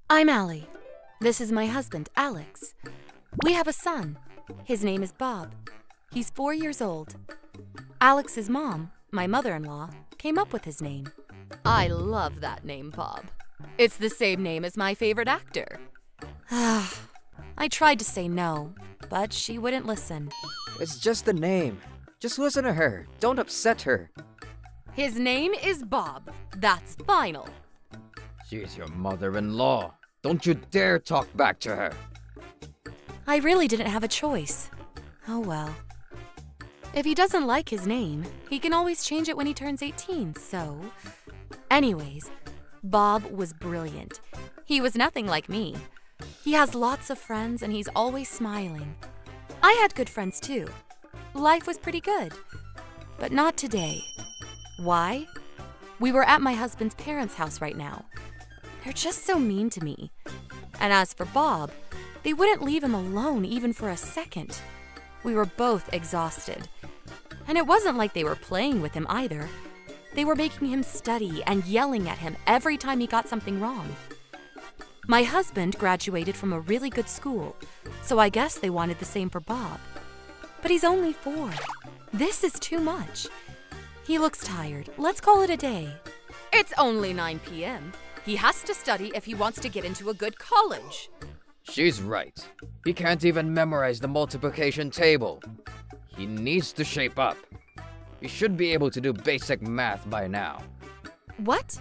I'm Allie. This is my husband, Alex. We have a son. His name is Bob. He's 4 years old. Alex's mom, my mother-in-law, came up with his name. I love that name, Bob. It's the same name as my favorite actor. I tried to say no, but she wouldn't listen. It's just a name. Just listen to her. Don't upset her. His name is Bob. That's final. She's your mother-in-law. Don't you dare talk back to her. I really didn't have a choice. Oh well. If he doesn't like his name, he can always change it when he turns 18, so... Anyways, Bob was brilliant. He was nothing like me. He has lots of friends and he's always smiling. I had good friends too. Life was pretty good. But not today. Why? We were at my husband's parents' house right now. They're just so mean to me. And as for Bob, they wouldn't leave him alone even for a second. We were both exhausted. And it wasn't like they were playing with him either. They were making him study and yelling at him every time he got something wrong. My husband graduated from a really good school, so I guess they wanted the same for Bob. But he's only 4. This is too much. He looks tired. Let's call it a day. It's only 9 p.m. He has to study if he wants to get into a good college. She's right. He can't even memorize the multiplication table. He needs to shape up. He should be able to do basic math by now. What?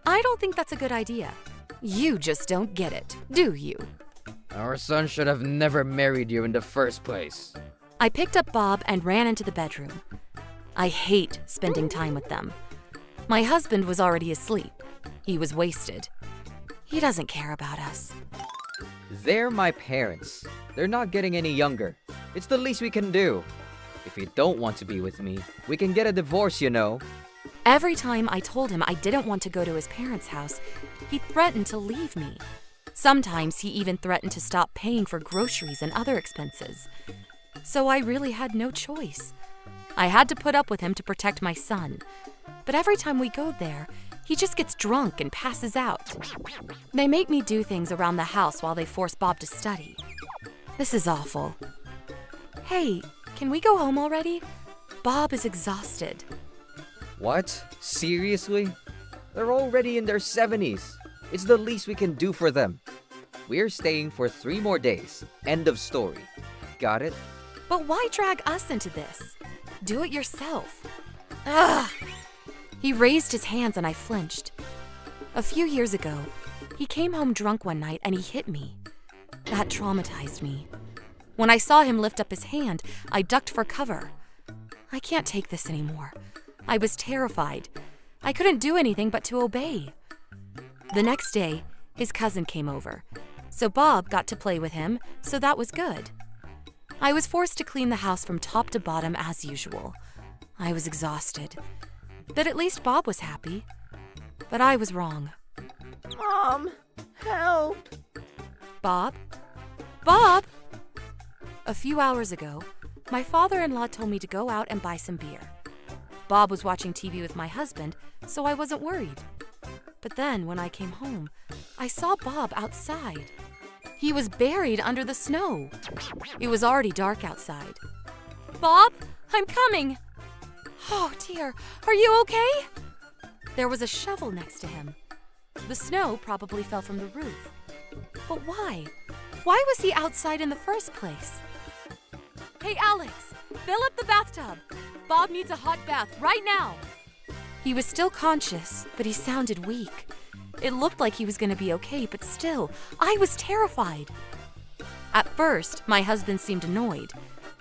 I don't think that's a good idea. You just don't get it, do you? Our son should have never married you in the first place. I picked up Bob and ran into the bedroom. I hate spending time with them. My husband was already asleep. He was wasted. He doesn't care about us. They're my parents. They're not getting any younger. It's the least we can do. If you don't want to be with me, we can get a divorce, you know. Every time I told him I didn't want to go to his parents' house, he threatened to leave me. Sometimes he even threatened to stop paying for groceries and other expenses. So I really had no choice. I had to put up with him to protect my son. But every time we go there, he just gets drunk and passes out. They make me do things around the house while they force Bob to study. This is awful. Hey, can we go home already? Bob is exhausted. What? Seriously? They're already in their 70s. It's the least we can do for them. We're staying for 3 more days. End of story. Got it? But why drag us into this? Do it yourself. Ugh! He raised his hands and I flinched. A few years ago, he came home drunk one night and he hit me. That traumatized me. When I saw him lift up his hand, I ducked for cover. I can't take this anymore. I was terrified. I couldn't do anything but to obey. The next day, his cousin came over. So Bob got to play with him, so that was good. I was forced to clean the house from top to bottom as usual. I was exhausted. But at least Bob was happy. But I was wrong. Mom, help! Bob? Bob! A few hours ago, my father-in-law told me to go out and buy some beer. Bob was watching TV with my husband, so I wasn't worried. But then, when I came home, I saw Bob outside. He was buried under the snow. It was already dark outside. Bob, I'm coming! Oh dear, are you okay? There was a shovel next to him. The snow probably fell from the roof. But why? Why was he outside in the first place? Hey Alex, fill up the bathtub. Bob needs a hot bath right now. He was still conscious, but he sounded weak. It looked like he was going to be okay, but still, I was terrified. At first, my husband seemed annoyed,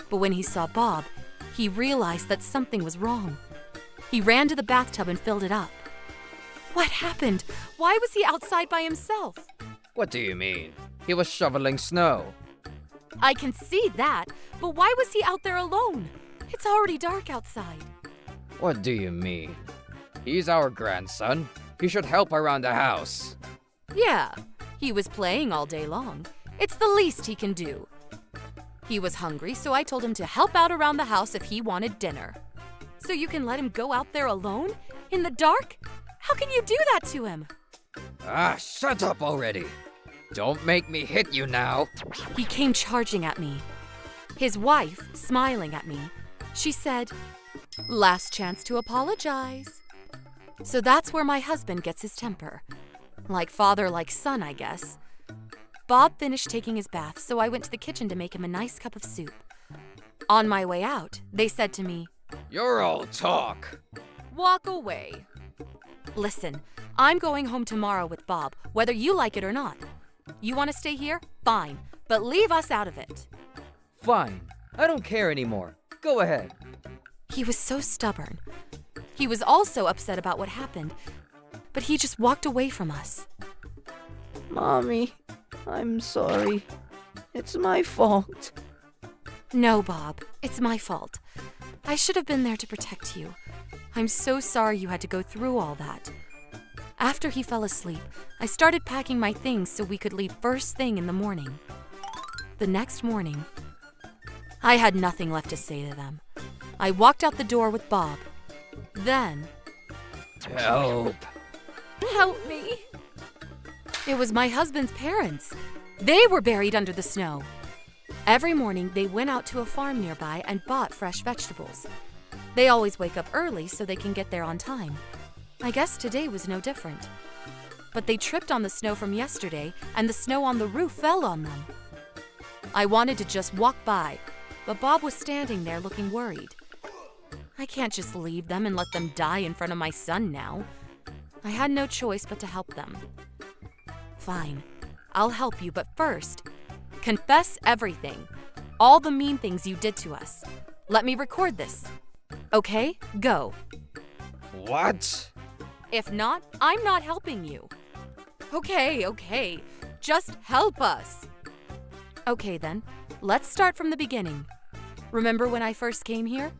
but when he saw Bob, he realized that something was wrong. He ran to the bathtub and filled it up. What happened? Why was he outside by himself? What do you mean? He was shoveling snow. I can see that, but why was he out there alone? It's already dark outside. What do you mean? He's our grandson. He should help around the house. Yeah, he was playing all day long. It's the least he can do. He was hungry, so I told him to help out around the house if he wanted dinner. So you can let him go out there alone? In the dark? How can you do that to him? Ah, shut up already. Don't make me hit you now. He came charging at me. His wife, smiling at me, she said, "Last chance to apologize." So that's where my husband gets his temper. Like father, like son, I guess. Bob finished taking his bath, so I went to the kitchen to make him a nice cup of soup. On my way out, they said to me, You're all talk. "Walk away." Listen, I'm going home tomorrow with Bob, whether you like it or not. You want to stay here? Fine, but leave us out of it. Fine. I don't care anymore. Go ahead. He was so stubborn. He was also upset about what happened, but he just walked away from us. Mommy, I'm sorry. It's my fault. No, Bob, it's my fault. I should have been there to protect you. I'm so sorry you had to go through all that. After he fell asleep, I started packing my things so we could leave first thing in the morning. The next morning, I had nothing left to say to them. I walked out the door with Bob. Then, Help. help me. It was my husband's parents. They were buried under the snow. Every morning, they went out to a farm nearby and bought fresh vegetables. They always wake up early so they can get there on time. I guess today was no different. But they tripped on the snow from yesterday, and the snow on the roof fell on them. I wanted to just walk by, but Bob was standing there looking worried. I can't just leave them and let them die in front of my son now. I had no choice but to help them. Fine, I'll help you, but first, confess everything. All the mean things you did to us. Let me record this. Okay, go. What? If not, I'm not helping you. Okay, just help us. Okay then, let's start from the beginning. Remember when I first came here?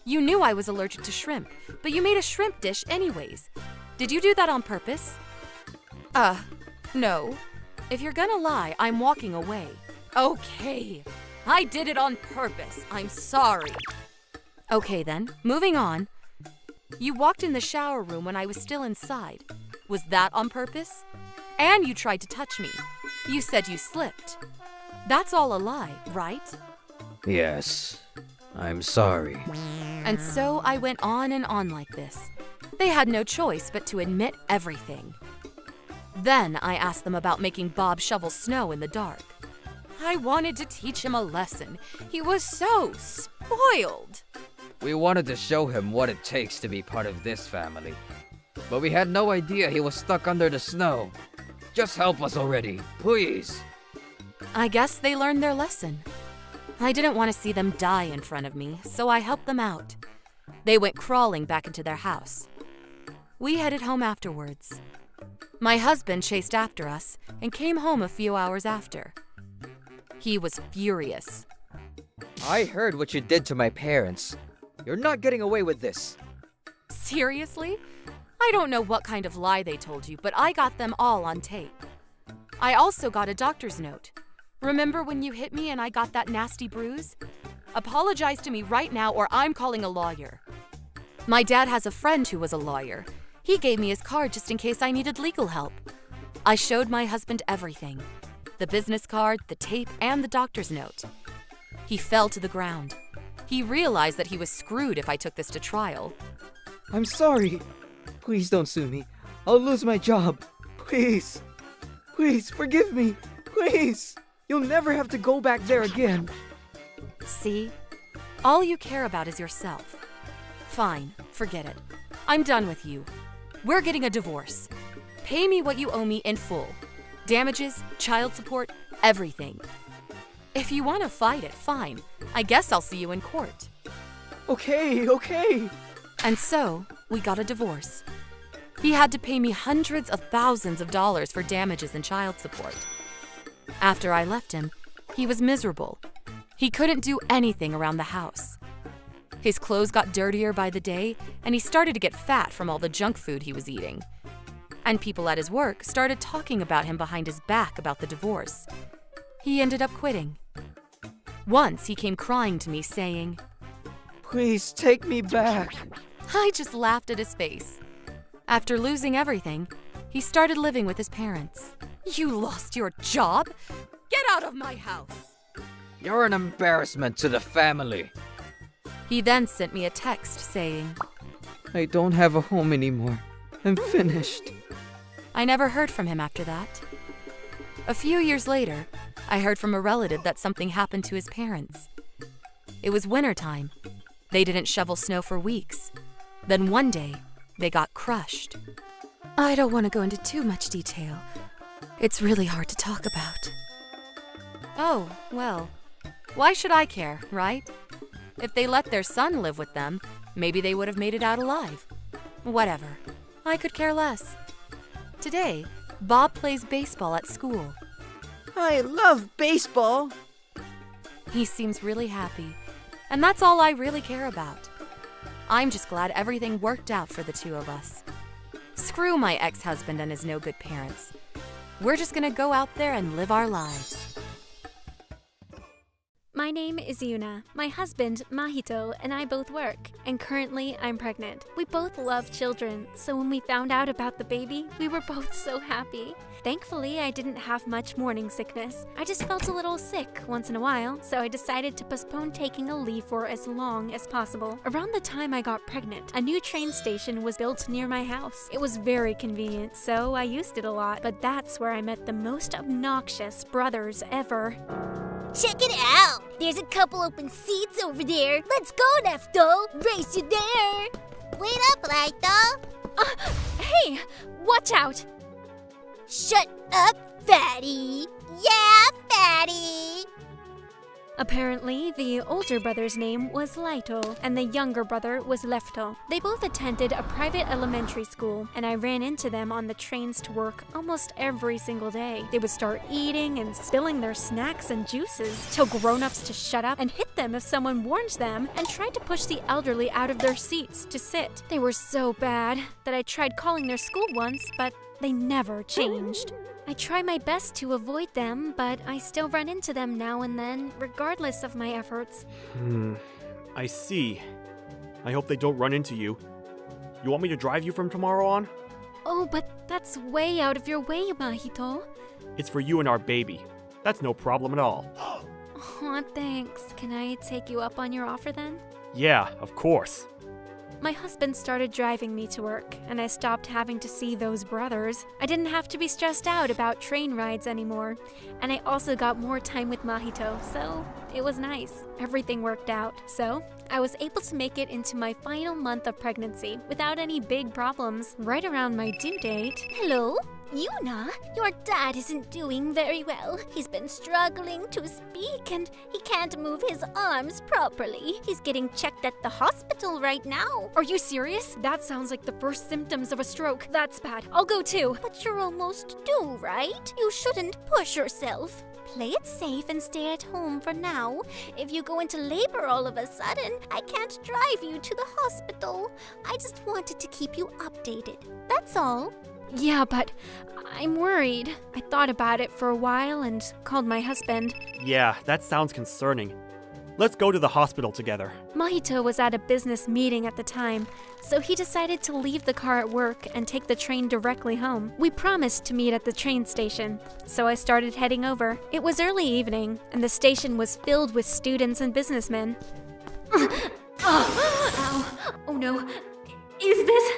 You knew I was allergic to shrimp, but you made a shrimp dish anyways. Did you do that on purpose? No. If you're gonna lie, I'm walking away. Okay, I did it on purpose. I'm sorry. Okay then, moving on. You walked in the shower room when I was still inside. Was that on purpose? And you tried to touch me. You said you slipped. That's all a lie, right? Yes. I'm sorry. And so I went on and on like this. They had no choice but to admit everything. Then I asked them about making Bob shovel snow in the dark. I wanted to teach him a lesson. He was so spoiled. We wanted to show him what it takes to be part of this family. But we had no idea he was stuck under the snow. Just help us already, please. I guess they learned their lesson. I didn't want to see them die in front of me, so I helped them out. They went crawling back into their house. We headed home afterwards. My husband chased after us and came home a few hours after. He was furious. I heard what you did to my parents. You're not getting away with this. Seriously? I don't know what kind of lie they told you, but I got them all on tape. I also got a doctor's note. Remember when you hit me and I got that nasty bruise? Apologize to me right now or I'm calling a lawyer. My dad has a friend who was a lawyer. He gave me his card just in case I needed legal help. I showed my husband everything. The business card, the tape, and the doctor's note. He fell to the ground. He realized that he was screwed if I took this to trial. I'm sorry. Please don't sue me. I'll lose my job. Please. Please, forgive me. Please. You'll never have to go back there again. See? All you care about is yourself. Fine, forget it. I'm done with you. We're getting a divorce. Pay me what you owe me in full. Damages, child support, everything. If you want to fight it, fine. I guess I'll see you in court. Okay. And so, we got a divorce. He had to pay me hundreds of thousands of dollars for damages and child support. After I left him, he was miserable. He couldn't do anything around the house. His clothes got dirtier by the day, and he started to get fat from all the junk food he was eating. And people at his work started talking about him behind his back about the divorce. He ended up quitting. Once he came crying to me saying, Please take me back. I just laughed at his face. After losing everything, he started living with his parents. You lost your job? Get out of my house! You're an embarrassment to the family. He then sent me a text saying, I don't have a home anymore. I'm finished. I never heard from him after that. A few years later, I heard from a relative that something happened to his parents. It was wintertime. They didn't shovel snow for weeks. Then one day, they got crushed. I don't want to go into too much detail. It's really hard to talk about. Oh, well, why should I care, right? If they let their son live with them, maybe they would have made it out alive. Whatever. I could care less. Today, Bob plays baseball at school. I love baseball. He seems really happy, and that's all I really care about. I'm just glad everything worked out for the two of us. Screw my ex-husband and his no-good parents. We're just gonna go out there and live our lives. My name is Yuna. My husband, Mahito, and I both work, and currently I'm pregnant. We both love children, so when we found out about the baby, we were both so happy. Thankfully, I didn't have much morning sickness. I just felt a little sick once in a while, so I decided to postpone taking a leave for as long as possible. Around the time I got pregnant, a new train station was built near my house. It was very convenient, so I used it a lot, but that's where I met the most obnoxious brothers ever. Check it out! There's a couple open seats over there. Let's go, Lefto! Race you there! Wait up, Lito! Hey! Watch out! Shut up, fatty! Yeah, fatty! Apparently, the older brother's name was Laito, and the younger brother was Lefto. They both attended a private elementary school, and I ran into them on the trains to work almost every single day. They would start eating and spilling their snacks and juices, tell grown-ups to shut up, and hit them if someone warned them, and tried to push the elderly out of their seats to sit. They were so bad that I tried calling their school once, but they never changed. I try my best to avoid them, but I still run into them now and then, regardless of my efforts. I see. I hope they don't run into you. You want me to drive you from tomorrow on? Oh, but that's way out of your way, Mahito. It's for you and our baby. That's no problem at all. Aw, thanks. Can I take you up on your offer then? Yeah, of course. My husband started driving me to work, and I stopped having to see those brothers. I didn't have to be stressed out about train rides anymore, and I also got more time with Mahito, so it was nice. Everything worked out, so I was able to make it into my final month of pregnancy without any big problems. Right around my due date... Hello? Yuna, your dad isn't doing very well. He's been struggling to speak and he can't move his arms properly. He's getting checked at the hospital right now. Are you serious? That sounds like the first symptoms of a stroke. That's bad. I'll go too. But you're almost due, right? You shouldn't push yourself. Play it safe and stay at home for now. If you go into labor all of a sudden, I can't drive you to the hospital. I just wanted to keep you updated. That's all. Yeah, but I'm worried. I thought about it for a while and called my husband. Yeah, that sounds concerning. Let's go to the hospital together. Mahito was at a business meeting at the time, so he decided to leave the car at work and take the train directly home. We promised to meet at the train station, so I started heading over. It was early evening, and the station was filled with students and businessmen. Ow. Oh no. Is this...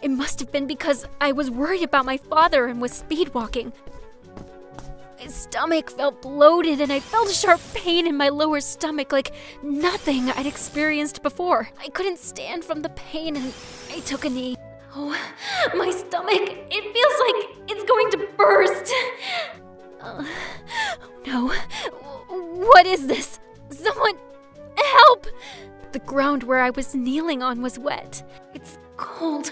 It must have been because I was worried about my father and was speed walking. My stomach felt bloated and I felt a sharp pain in my lower stomach like nothing I'd experienced before. I couldn't stand from the pain and I took a knee. Oh, my stomach, it feels like it's going to burst. No. What is this? Someone help! The ground where I was kneeling on was wet. It's cold.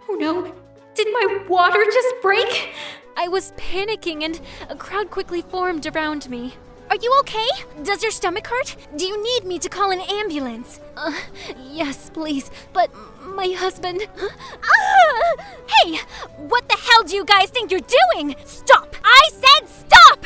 Oh no, did my water just break? I was panicking and a crowd quickly formed around me. Are you okay? Does your stomach hurt? Do you need me to call an ambulance? Yes, please, but my husband... Hey, what the hell do you guys think you're doing? Stop! I said stop!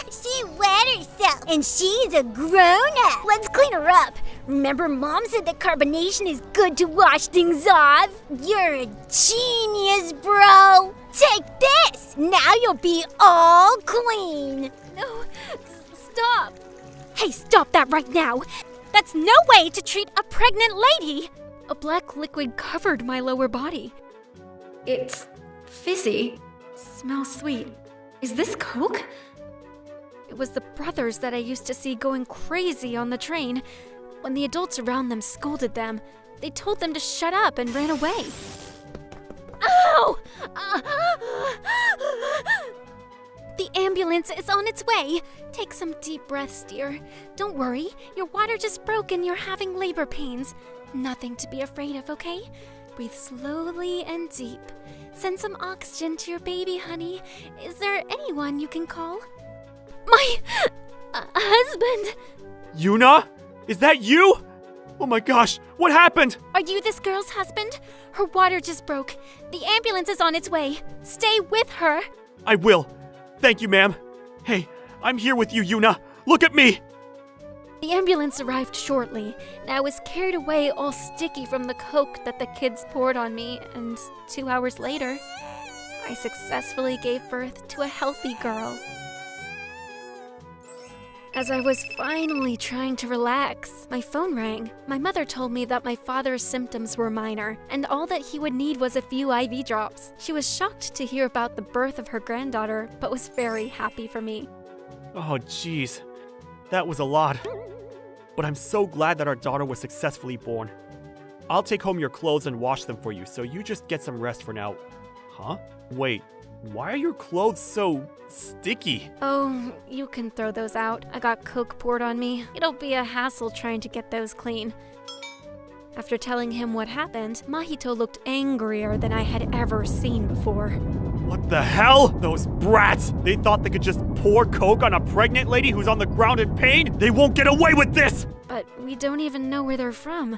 She wet herself, and she's a grown-up. Let's clean her up. Remember, Mom said that carbonation is good to wash things off? You're a genius, bro. Take this! Now you'll be all clean! No, stop. Hey, stop that right now. That's no way to treat a pregnant lady. A black liquid covered my lower body. It's fizzy. Smells sweet. Is this Coke? It was the brothers that I used to see going crazy on the train. When the adults around them scolded them, they told them to shut up and ran away. Ow! The ambulance is on its way. Take some deep breaths, dear. Don't worry, your water just broke and you're having labor pains. Nothing to be afraid of, okay? Breathe slowly and deep. Send some oxygen to your baby, honey. Is there anyone you can call? My husband! Yuna? Is that you? Oh my gosh, what happened? Are you this girl's husband? Her water just broke. The ambulance is on its way. Stay with her. I will. Thank you, ma'am. Hey, I'm here with you, Yuna. Look at me. The ambulance arrived shortly, and I was carried away all sticky from the Coke that the kids poured on me, and 2 hours later, I successfully gave birth to a healthy girl. As I was finally trying to relax, my phone rang. My mother told me that my father's symptoms were minor, and all that he would need was a few IV drops. She was shocked to hear about the birth of her granddaughter, but was very happy for me. Oh, jeez. That was a lot. But I'm so glad that our daughter was successfully born. I'll take home your clothes and wash them for you, so you just get some rest for now. Huh? Wait, why are your clothes so sticky? Oh, you can throw those out. I got Coke poured on me. It'll be a hassle trying to get those clean. After telling him what happened, Mahito looked angrier than I had ever seen before. What the hell? Those brats! They thought they could just pour Coke on a pregnant lady who's on the ground in pain? They won't get away with this! But we don't even know where they're from.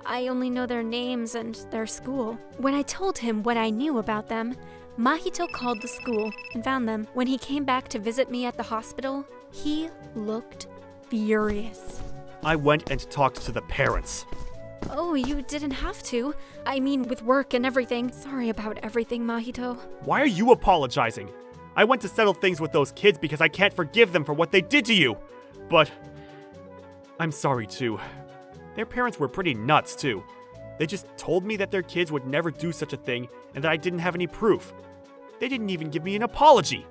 I only know their names and their school. When I told him what I knew about them, Mahito called the school and found them. When he came back to visit me at the hospital, he looked furious. I went and talked to the parents. Oh, you didn't have to. I mean, with work and everything. Sorry about everything, Mahito. Why are you apologizing? I went to settle things with those kids because I can't forgive them for what they did to you. But I'm sorry too. Their parents were pretty nuts too. They just told me that their kids would never do such a thing and that I didn't have any proof. They didn't even give me an apology.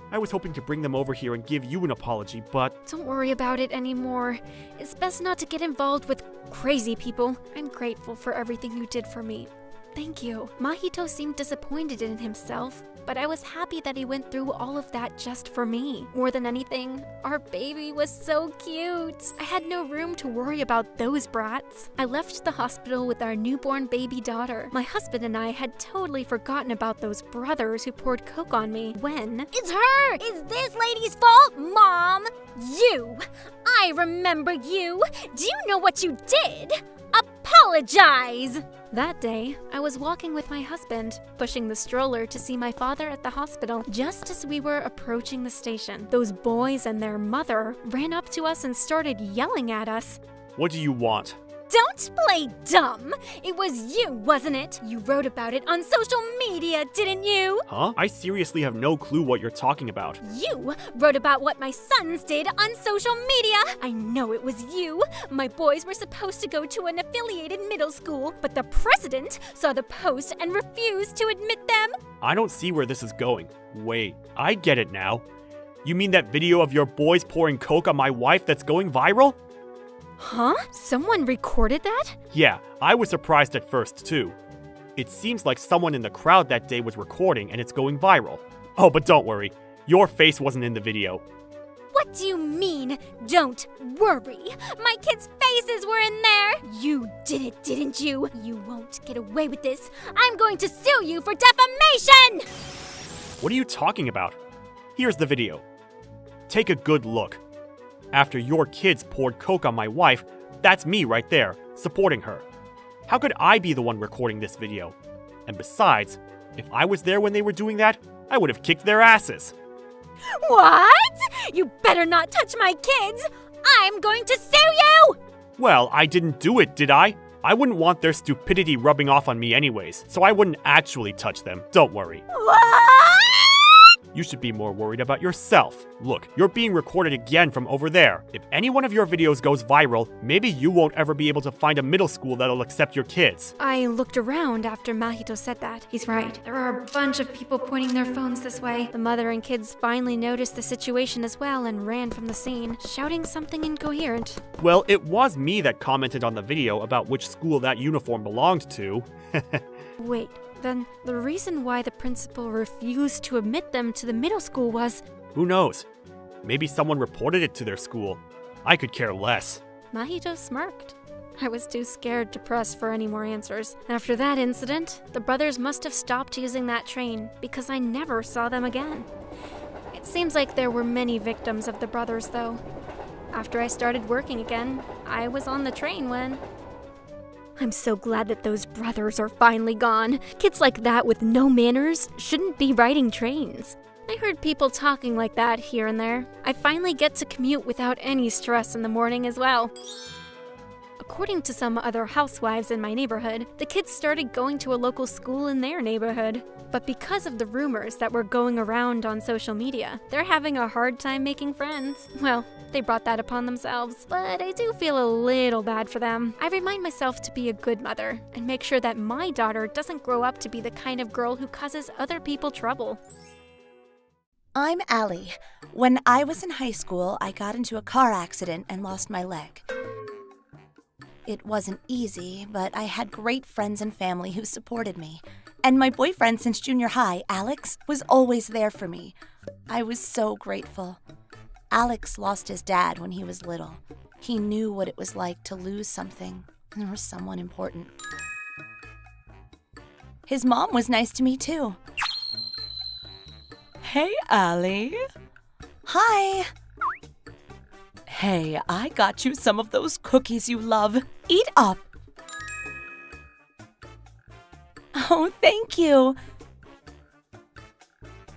I was hoping to bring them over here and give you an apology, but... Don't worry about it anymore. It's best not to get involved with crazy people. I'm grateful for everything you did for me. Thank you. Mahito seemed disappointed in himself, but I was happy that he went through all of that just for me. More than anything, our baby was so cute. I had no room to worry about those brats. I left the hospital with our newborn baby daughter. My husband and I had totally forgotten about those brothers who poured Coke on me when... It's her! It's this lady's fault, Mom! You! I remember you! Do you know what you did? Apologize! That day, I was walking with my husband, pushing the stroller to see my father at the hospital. Just as we were approaching the station, those boys and their mother ran up to us and started yelling at us. What do you want? Don't play dumb! It was you, wasn't it? You wrote about it on social media, didn't you? Huh? I seriously have no clue what you're talking about. You wrote about what my sons did on social media! I know it was you! My boys were supposed to go to an affiliated middle school, but the president saw the post and refused to admit them! I don't see where this is going. Wait, I get it now. You mean that video of your boys pouring Coke on my wife that's going viral? Huh? Someone recorded that? Yeah, I was surprised at first too. It seems like someone in the crowd that day was recording and it's going viral. Oh, but don't worry. Your face wasn't in the video. What do you mean, don't worry? My kids' faces were in there! You did it, didn't you? You won't get away with this. I'm going to sue you for defamation! What are you talking about? Here's the video. Take a good look. After your kids poured Coke on my wife, that's me right there, supporting her. How could I be the one recording this video? And besides, if I was there when they were doing that, I would have kicked their asses. What? You better not touch my kids! I'm going to sue you! Well, I didn't do it, did I? I wouldn't want their stupidity rubbing off on me anyways, so I wouldn't actually touch them. Don't worry. What? You should be more worried about yourself. Look, you're being recorded again from over there. If any one of your videos goes viral, maybe you won't ever be able to find a middle school that'll accept your kids. I looked around after Mahito said that. He's right. There are a bunch of people pointing their phones this way. The mother and kids finally noticed the situation as well and ran from the scene, shouting something incoherent. Well, it was me that commented on the video about which school that uniform belonged to. Wait, then the reason why the principal refused to admit them to the middle school was... Who knows? Maybe someone reported it to their school. I could care less. Mahito smirked. I was too scared to press for any more answers. After that incident, the brothers must have stopped using that train because I never saw them again. It seems like there were many victims of the brothers, though. After I started working again, I was on the train when... I'm so glad that those brothers are finally gone. Kids like that with no manners shouldn't be riding trains. I heard people talking like that here and there. I finally get to commute without any stress in the morning as well. According to some other housewives in my neighborhood, the kids started going to a local school in their neighborhood. But because of the rumors that were going around on social media, they're having a hard time making friends. Well, they brought that upon themselves, but I do feel a little bad for them. I remind myself to be a good mother and make sure that my daughter doesn't grow up to be the kind of girl who causes other people trouble. I'm Allie. When I was in high school, I got into a car accident and lost my leg. It wasn't easy, but I had great friends and family who supported me. And my boyfriend since junior high, Alex, was always there for me. I was so grateful. Alex lost his dad when he was little. He knew what it was like to lose something or someone important. His mom was nice to me too. Hey, Allie. Hi. Hey, I got you some of those cookies you love. Eat up. Oh, thank you.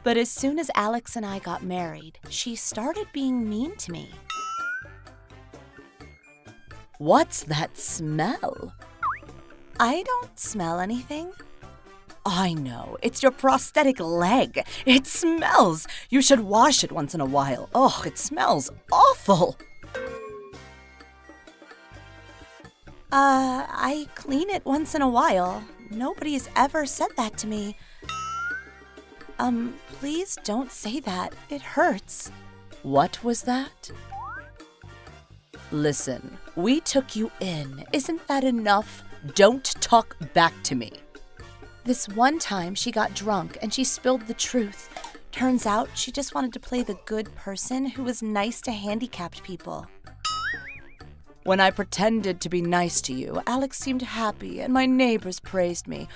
But as soon as Alex and I got married, she started being mean to me. What's that smell? I don't smell anything. I know, it's your prosthetic leg. It smells. You should wash it once in a while. Oh, it smells awful. I clean it once in a while. Nobody's ever said that to me. Please don't say that. It hurts. What was that? Listen, we took you in. Isn't that enough? Don't talk back to me. This one time she got drunk and she spilled the truth. Turns out she just wanted to play the good person who was nice to handicapped people. When I pretended to be nice to you, Alex seemed happy and my neighbors praised me.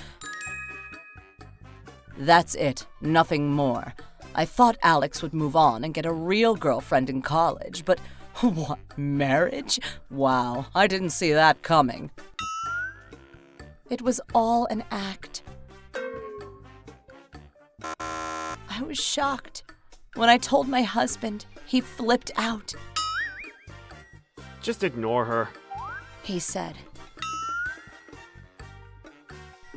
That's it, nothing more. I thought Alex would move on and get a real girlfriend in college, but what, marriage? Wow, I didn't see that coming. It was all an act. I was shocked. When I told my husband, he flipped out. Just ignore her. He said.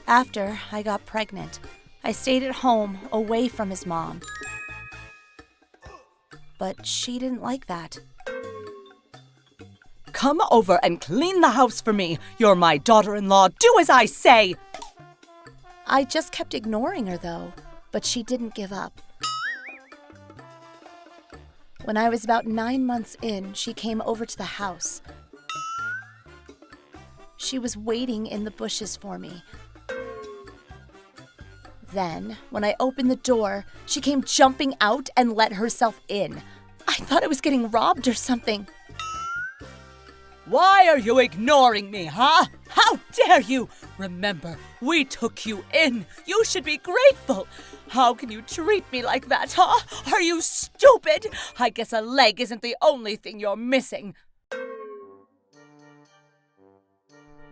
After I got pregnant, I stayed at home, away from his mom. But she didn't like that. Come over and clean the house for me. You're my daughter-in-law. Do as I say. I just kept ignoring her, though, but she didn't give up. When I was about 9 months in, she came over to the house. She was waiting in the bushes for me. Then, when I opened the door, she came jumping out and let herself in. I thought I was getting robbed or something. Why are you ignoring me, huh? How dare you? Remember, we took you in. You should be grateful. How can you treat me like that, huh? Are you stupid? I guess a leg isn't the only thing you're missing.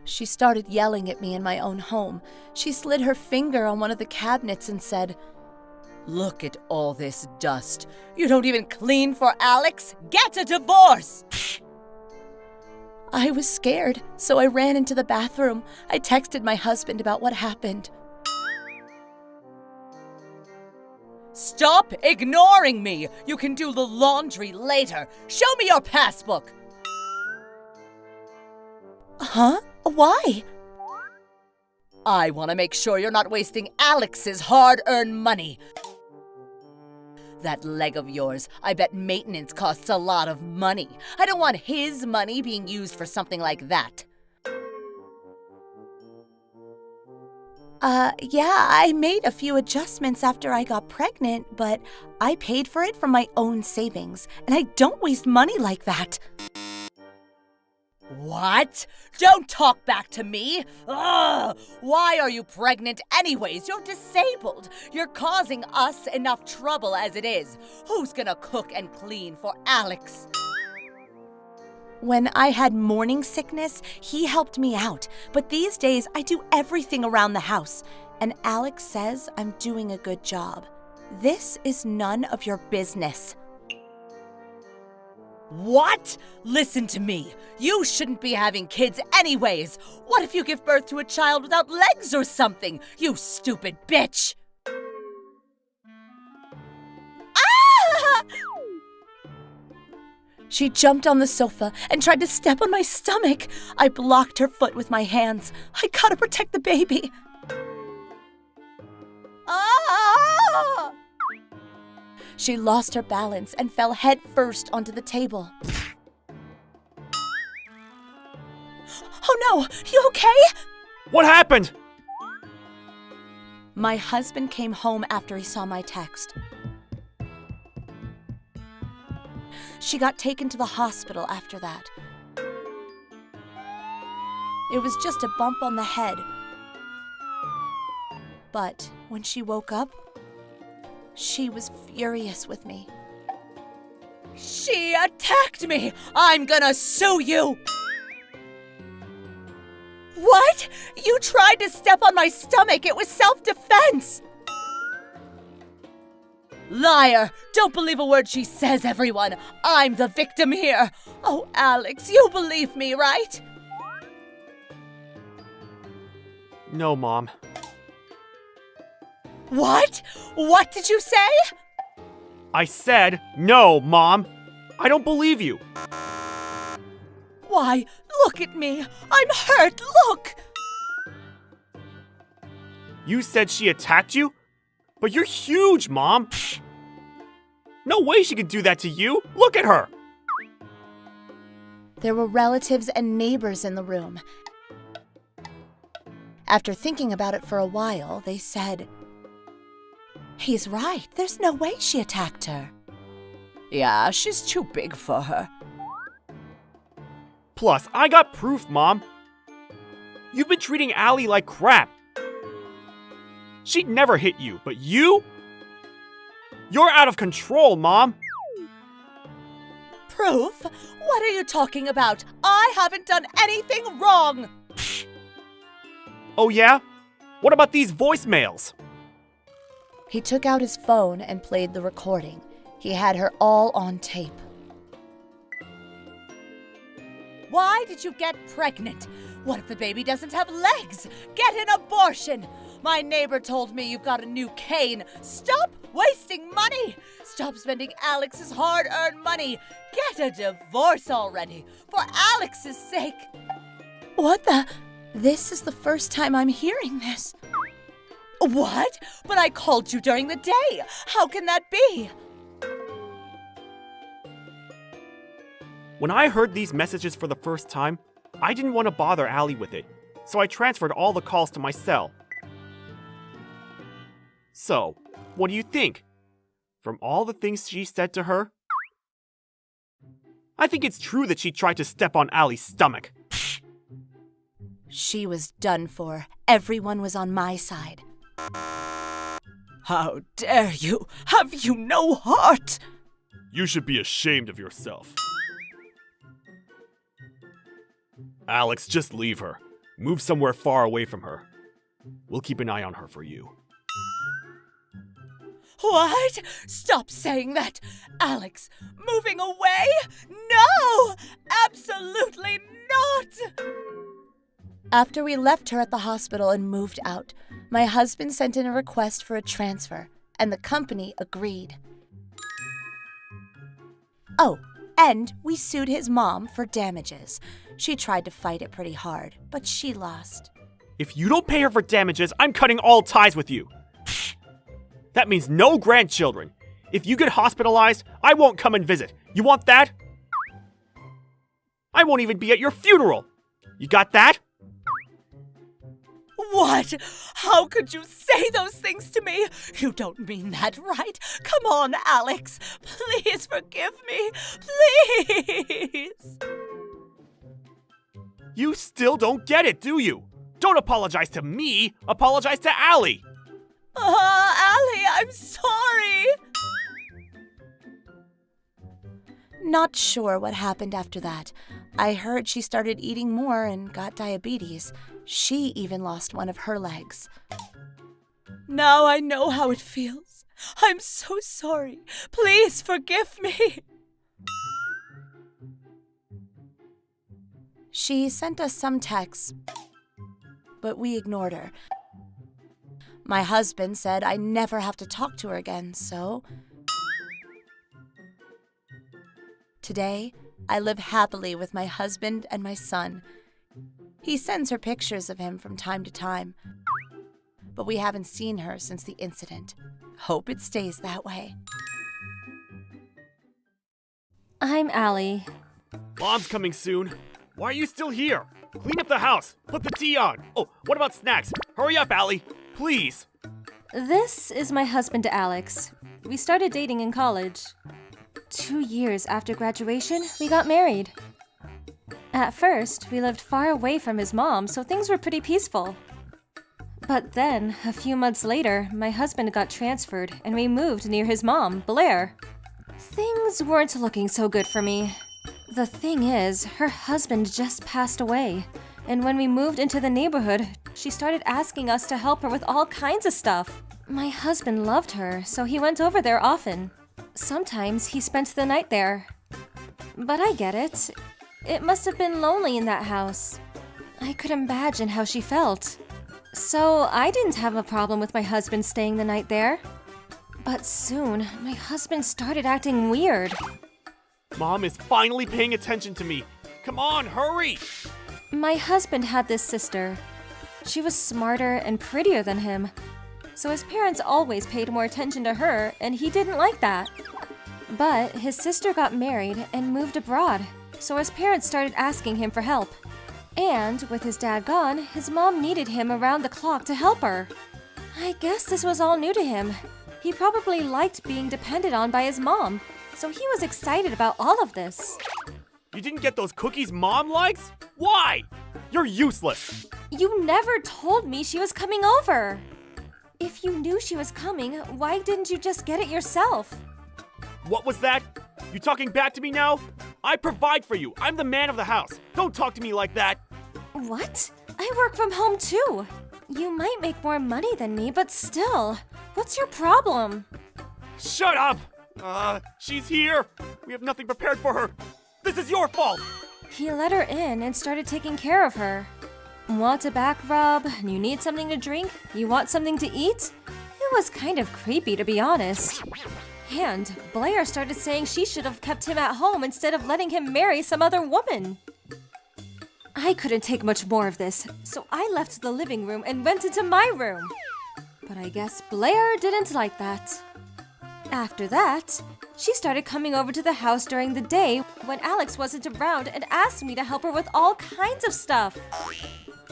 She started yelling at me in my own home. She slid her finger on one of the cabinets and said, Look at all this dust. You don't even clean for Alex? Get a divorce! I was scared, so I ran into the bathroom. I texted my husband about what happened. Stop ignoring me! You can do the laundry later. Show me your passbook! Huh? Why? I want to make sure you're not wasting Alex's hard-earned money. That leg of yours, I bet maintenance costs a lot of money. I don't want his money being used for something like that. Yeah, I made a few adjustments after I got pregnant, but I paid for it from my own savings, and I don't waste money like that. What? Don't talk back to me! Ugh! Why are you pregnant anyways? You're disabled. You're causing us enough trouble as it is. Who's gonna cook and clean for Alex? When I had morning sickness, he helped me out, but these days I do everything around the house, and Alex says I'm doing a good job. This is none of your business. What? Listen to me. You shouldn't be having kids anyways. What if you give birth to a child without legs or something? You stupid bitch! Ah! She jumped on the sofa and tried to step on my stomach. I blocked her foot with my hands. I gotta protect the baby. Ah! She lost her balance and fell head first onto the table. Oh no! You okay? What happened? My husband came home after he saw my text. She got taken to the hospital after that. It was just a bump on the head. But when she woke up, she was furious with me. She attacked me! I'm gonna sue you! What? You tried to step on my stomach. It was self-defense. Liar! Don't believe a word she says, everyone. I'm the victim here. Oh, Alex, you believe me, right? No, Mom. What? What did you say? I said no, Mom. I don't believe you. Why, look at me. I'm hurt, look! You said she attacked you? But you're huge, Mom. No way she could do that to you. Look at her. There were relatives and neighbors in the room. After thinking about it for a while, they said, "He's right. There's no way she attacked her." Yeah, she's too big for her. Plus, I got proof, Mom. You've been treating Allie like crap. She'd never hit you, but you? You're out of control, Mom. Proof? What are you talking about? I haven't done anything wrong. Oh yeah? What about these voicemails? He took out his phone and played the recording. He had her all on tape. Why did you get pregnant? What if the baby doesn't have legs? Get an abortion! My neighbor told me you've got a new cane. Stop wasting money! Stop spending Alex's hard-earned money! Get a divorce already, for Alex's sake! What the? This is the first time I'm hearing this. What? But I called you during the day. How can that be? When I heard these messages for the first time, I didn't want to bother Allie with it, so I transferred all the calls to my cell. So, what do you think? From all the things she said to her, I think it's true that she tried to step on Allie's stomach. She was done for. Everyone was on my side. How dare you? Have you no heart? You should be ashamed of yourself. Alex, just leave her. Move somewhere far away from her. We'll keep an eye on her for you. What? Stop saying that! Alex, moving away? No! Absolutely not! After we left her at the hospital and moved out, my husband sent in a request for a transfer, and the company agreed. Oh, and we sued his mom for damages. She tried to fight it pretty hard, but she lost. If you don't pay her for damages, I'm cutting all ties with you. That means no grandchildren. If you get hospitalized, I won't come and visit. You want that? I won't even be at your funeral. You got that? What? How could you say those things to me? You don't mean that, right? Come on, Alex. Please forgive me. Please. You still don't get it, do you? Don't apologize to me. Apologize to Allie. Allie, I'm sorry. Not sure what happened after that. I heard she started eating more and got diabetes. She even lost one of her legs. Now I know how it feels. I'm so sorry. Please forgive me. She sent us some texts, but we ignored her. My husband said I never have to talk to her again, so... Today, I live happily with my husband and my son. He sends her pictures of him from time to time, but we haven't seen her since the incident. Hope it stays that way. I'm Allie. Mom's coming soon. Why are you still here? Clean up the house. Put the tea on. Oh, what about snacks? Hurry up, Allie. Please. This is my husband, Alex. We started dating in college. 2 years after graduation, we got married. At first, we lived far away from his mom, so things were pretty peaceful. But then, a few months later, my husband got transferred and we moved near his mom, Blair. Things weren't looking so good for me. The thing is, her husband just passed away, and when we moved into the neighborhood, she started asking us to help her with all kinds of stuff. My husband loved her, so he went over there often. Sometimes he spent the night there. But I get it. It must have been lonely in that house. I could imagine how she felt. So I didn't have a problem with my husband staying the night there. But soon, my husband started acting weird. Mom is finally paying attention to me. Come on, hurry! My husband had this sister. She was smarter and prettier than him. So his parents always paid more attention to her, and he didn't like that. But his sister got married and moved abroad, so his parents started asking him for help. And with his dad gone, his mom needed him around the clock to help her. I guess this was all new to him. He probably liked being depended on by his mom, so he was excited about all of this. You didn't get those cookies Mom likes? Why? You're useless. You never told me she was coming over. If you knew she was coming, why didn't you just get it yourself? What was that? You talking back to me now? I provide for you. I'm the man of the house. Don't talk to me like that. What? I work from home too. You might make more money than me, but still, what's your problem? Shut up! She's here. We have nothing prepared for her. This is your fault. He let her in and started taking care of her. Want a back rub? You need something to drink? You want something to eat? It was kind of creepy, to be honest. And Blair started saying she should have kept him at home instead of letting him marry some other woman. I couldn't take much more of this, so I left the living room and went into my room. But I guess Blair didn't like that. After that, she started coming over to the house during the day when Alex wasn't around and asked me to help her with all kinds of stuff.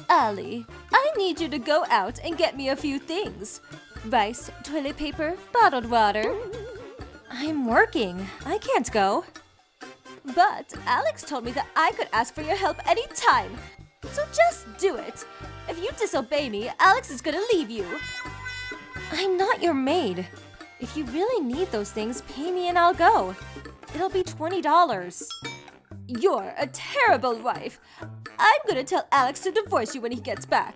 Allie, I need you to go out and get me a few things. Rice, toilet paper, bottled water. I'm working. I can't go. But Alex told me that I could ask for your help anytime. So just do it. If you disobey me, Alex is gonna leave you. I'm not your maid. If you really need those things, pay me and I'll go. It'll be $20. You're a terrible wife. I'm gonna tell Alex to divorce you when he gets back.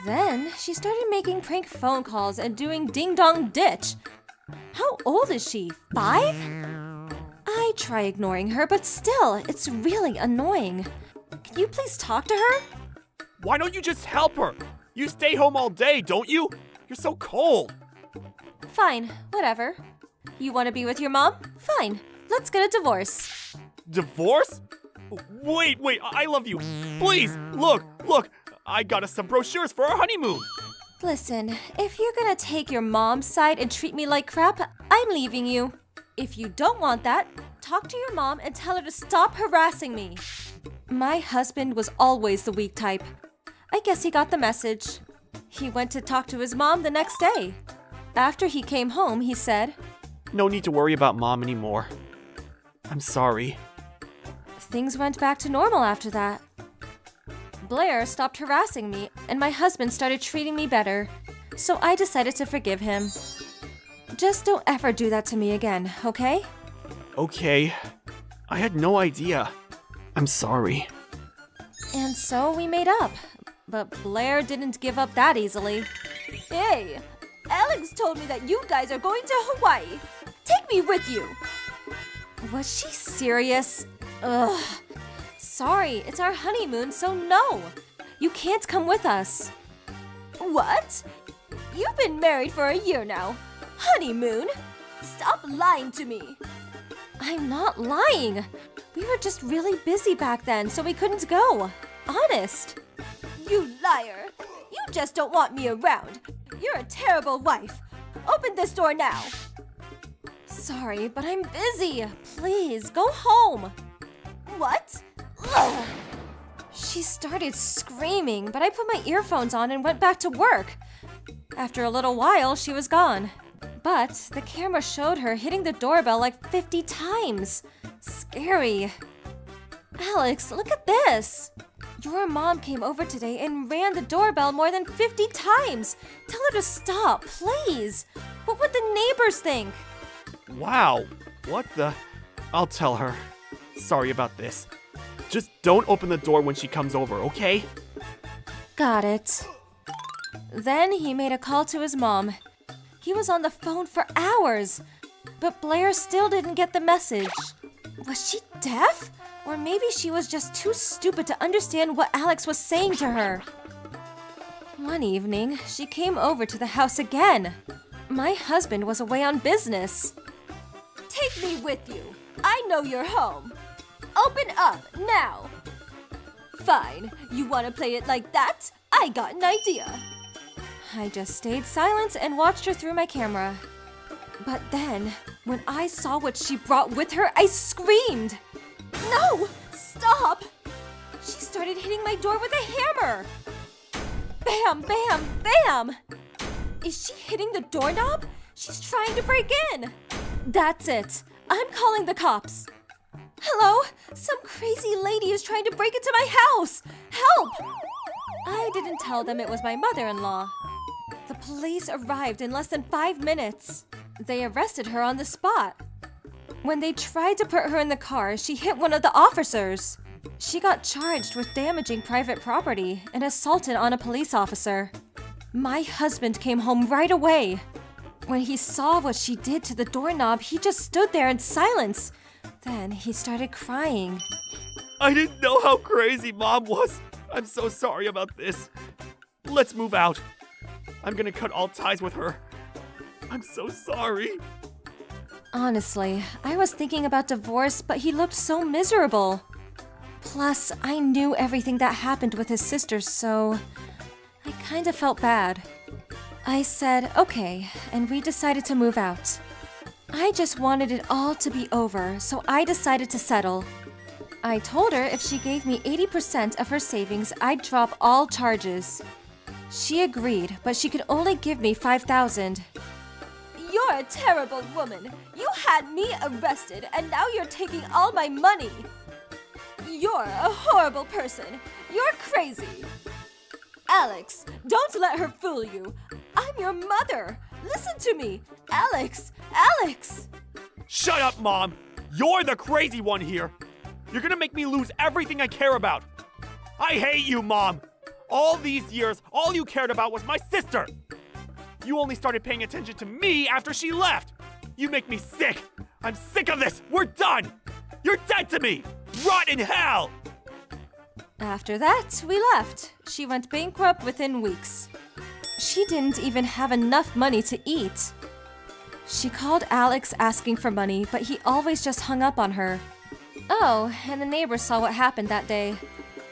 Then she started making prank phone calls and doing ding-dong ditch. How old is she? 5? I try ignoring her, but still, it's really annoying. can you please talk to her? Why don't you just help her? You stay home all day, don't you? You're so cold. Fine, whatever. You want to be with your mom? Fine, let's get a divorce. Divorce? Wait, I love you. Please, look, I got us some brochures for our honeymoon. Listen, if you're gonna take your mom's side and treat me like crap, I'm leaving you. If you don't want that, talk to your mom and tell her to stop harassing me. My husband was always the weak type. I guess he got the message. He went to talk to his mom the next day. After he came home, he said, No need to worry about Mom anymore. I'm sorry. Things went back to normal after that. Blair stopped harassing me, and my husband started treating me better. So I decided to forgive him. Just don't ever do that to me again, okay? Okay. I had no idea. I'm sorry. And so we made up. But Blair didn't give up that easily. Hey, Alex told me that you guys are going to Hawaii. Take me with you. Was she serious? Ugh. Sorry, it's our honeymoon, so no. You can't come with us. What? You've been married for a year now. Honeymoon? Stop lying to me. I'm not lying. We were just really busy back then, so we couldn't go. Honest. You liar. You just don't want me around. You're a terrible wife. Open this door now. Sorry, but I'm busy. Please, go home. What? Ugh. She started screaming, but I put my earphones on and went back to work. After a little while, she was gone. But the camera showed her hitting the doorbell like 50 times. Scary. Alex, look at this. Your mom came over today and ran the doorbell more than 50 times. Tell her to stop, please. What would the neighbors think? Wow, what the? I'll tell her. Sorry about this. Just don't open the door when she comes over, okay? Got it. Then he made a call to his mom. He was on the phone for hours, but Blair still didn't get the message. Was she deaf? Or maybe she was just too stupid to understand what Alex was saying to her. One evening, she came over to the house again. My husband was away on business. Take me with you. I know you're home. Open up now. Fine. You want to play it like that? I got an idea. I just stayed silent and watched her through my camera. But then, when I saw what she brought with her, I screamed. No! Stop! She started hitting my door with a hammer. Bam, bam, bam! Is she hitting the doorknob? She's trying to break in. That's it. I'm calling the cops. Hello? Some crazy lady is trying to break into my house. Help! I didn't tell them it was my mother-in-law. The police arrived in less than 5 minutes. They arrested her on the spot. When they tried to put her in the car, she hit one of the officers. She got charged with damaging private property and assaulted on a police officer. My husband came home right away. When he saw what she did to the doorknob, he just stood there in silence. Then he started crying. I didn't know how crazy Mom was. I'm so sorry about this. Let's move out. I'm gonna cut all ties with her. I'm so sorry. Honestly, I was thinking about divorce, but he looked so miserable. Plus, I knew everything that happened with his sister, so I kind of felt bad. I said, okay, and we decided to move out. I just wanted it all to be over, so I decided to settle. I told her if she gave me 80% of her savings, I'd drop all charges. She agreed, but she could only give me $5,000. You're a terrible woman. You had me arrested, and now you're taking all my money. You're a horrible person. You're crazy. Alex, don't let her fool you. I'm your mother. Listen to me. Alex, Alex. Shut up, Mom. You're the crazy one here. You're gonna make me lose everything I care about. I hate you, Mom. All these years, all you cared about was my sister. You only started paying attention to me after she left. You make me sick. I'm sick of this. We're done. You're dead to me. Rot in hell. After that, we left. She went bankrupt within weeks. She didn't even have enough money to eat. She called Alex asking for money, but he always just hung up on her. Oh, and the neighbors saw what happened that day.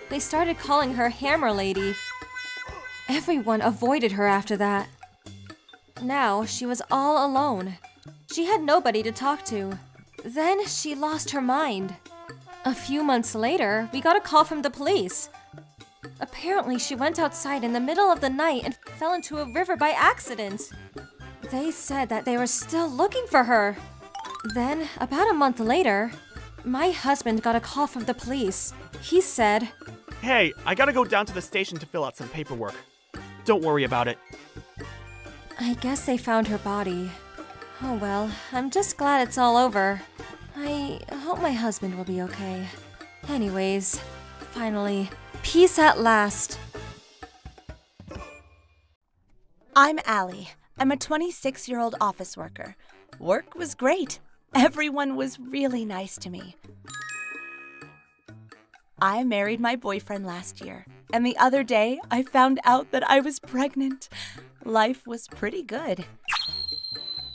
They started calling her Hammer Lady. Everyone avoided her after that. Now she was all alone. She had nobody to talk to. Then she lost her mind. A few months later, we got a call from the police. Apparently, she went outside in the middle of the night and fell into a river by accident. They said that they were still looking for her. Then, about a month later, my husband got a call from the police. He said, Hey, I gotta go down to the station to fill out some paperwork. Don't worry about it. I guess they found her body. Oh well, I'm just glad it's all over. I hope my husband will be okay. Anyways, finally, peace at last. I'm Allie. I'm a 26-year-old office worker. Work was great. Everyone was really nice to me. I married my boyfriend last year, and the other day I found out that I was pregnant. Life was pretty good.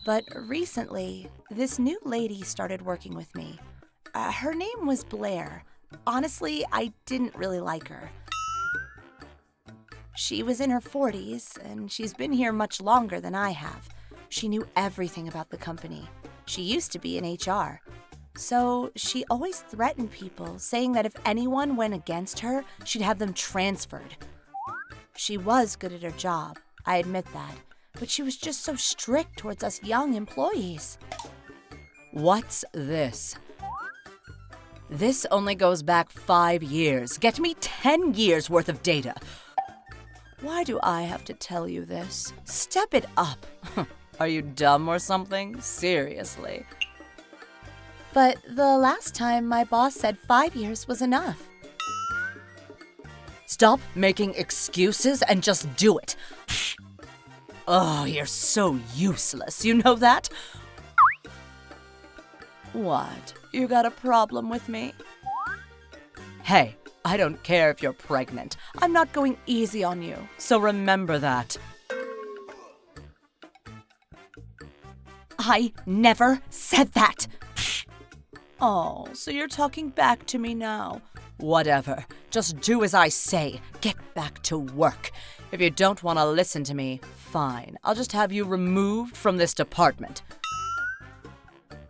But recently, this new lady started working with me. Her name was Blair. Honestly, I didn't really like her. She was in her 40s, and she's been here much longer than I have. She knew everything about the company. She used to be in HR. So she always threatened people, saying that if anyone went against her, she'd have them transferred. She was good at her job, I admit that, but she was just so strict towards us young employees. What's this? This only goes back 5 years. Get me 10 years worth of data. Why do I have to tell you this? Step it up. Are you dumb or something? Seriously. But the last time my boss said 5 years was enough. Stop making excuses and just do it. Oh, you're so useless. You know that? What? You got a problem with me? Hey, I don't care if you're pregnant. I'm not going easy on you, so remember that. I never said that. Oh, so you're talking back to me now. Whatever. Just do as I say. Get back to work. If you don't want to listen to me, fine. I'll just have you removed from this department.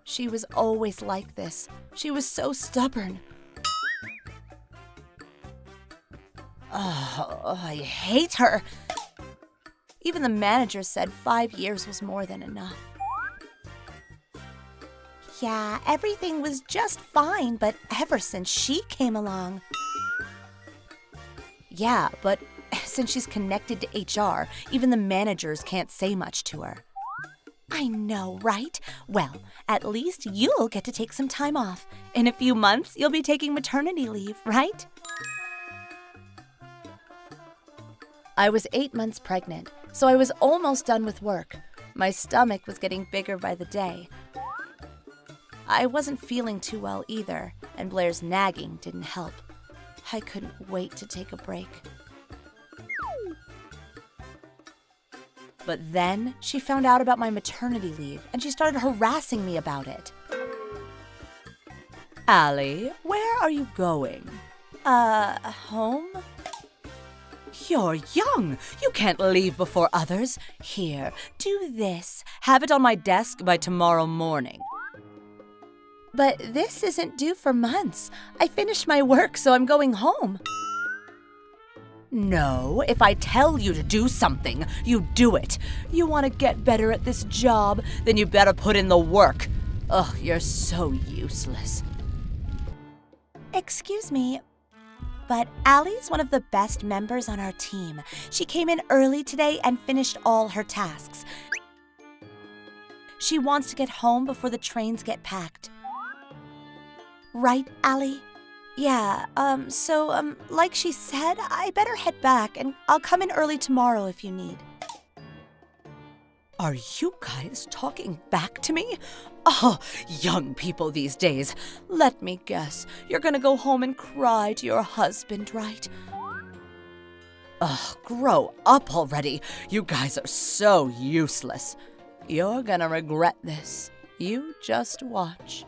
She was always like this. She was so stubborn. Oh, I hate her. Even the manager said 5 years was more than enough. Yeah, everything was just fine, but ever since she came along. Yeah, but since she's connected to HR, even the managers can't say much to her. I know, right? Well, at least you'll get to take some time off. In a few months, you'll be taking maternity leave, right? I was 8 months pregnant, so I was almost done with work. My stomach was getting bigger by the day. I wasn't feeling too well either, and Blair's nagging didn't help. I couldn't wait to take a break. But then she found out about my maternity leave, and she started harassing me about it. Allie, where are you going? Home? You're young. You can't leave before others. Here, do this. Have it on my desk by tomorrow morning. But this isn't due for months. I finished my work, so I'm going home. No, if I tell you to do something, you do it. You want to get better at this job, then you better put in the work. Ugh, you're so useless. Excuse me, but Allie's one of the best members on our team. She came in early today and finished all her tasks. She wants to get home before the trains get packed. Right, Allie? Yeah, like she said, I better head back, and I'll come in early tomorrow if you need. Are you guys talking back to me? Oh, young people these days. Let me guess, you're gonna go home and cry to your husband, right? Ugh, grow up already. You guys are so useless. You're gonna regret this. You just watch.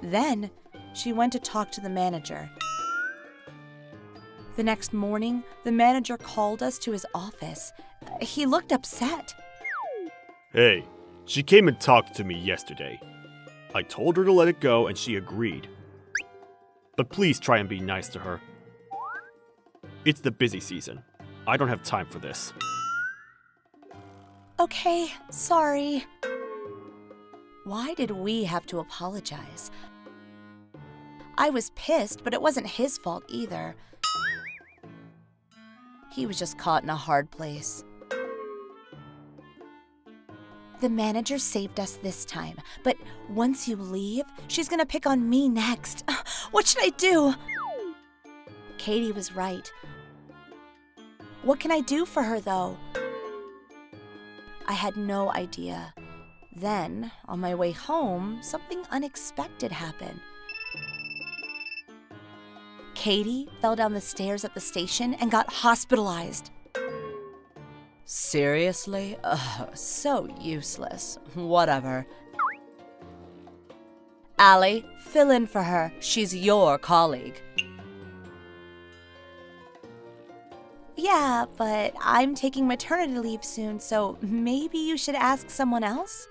Then she went to talk to the manager. The next morning, the manager called us to his office. He looked upset. Hey, she came and talked to me yesterday. I told her to let it go and she agreed. But please try and be nice to her. It's the busy season. I don't have time for this. Okay, sorry. Why did we have to apologize? I was pissed, but it wasn't his fault either. He was just caught in a hard place. The manager saved us this time, but once you leave, she's gonna pick on me next. What should I do? Katie was right. What can I do for her, though? I had no idea. Then, on my way home, something unexpected happened. Katie fell down the stairs at the station and got hospitalized. Seriously? Ugh, so useless. Whatever. Allie, fill in for her. She's your colleague. Yeah, but I'm taking maternity leave soon, so maybe you should ask someone else?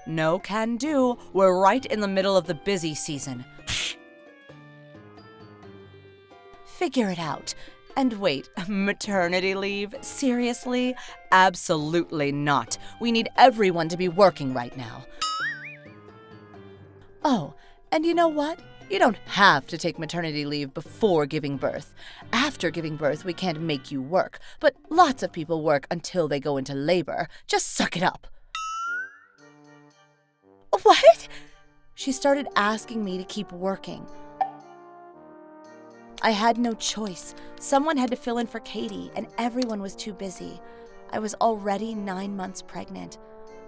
No can do. We're right in the middle of the busy season. Figure it out. And wait, maternity leave? Seriously? Absolutely not. We need everyone to be working right now. Oh, and you know what? You don't have to take maternity leave before giving birth. After giving birth, we can't make you work, but lots of people work until they go into labor. Just suck it up. What? She started asking me to keep working. I had no choice. Someone had to fill in for Katie, and everyone was too busy. I was already 9 months pregnant.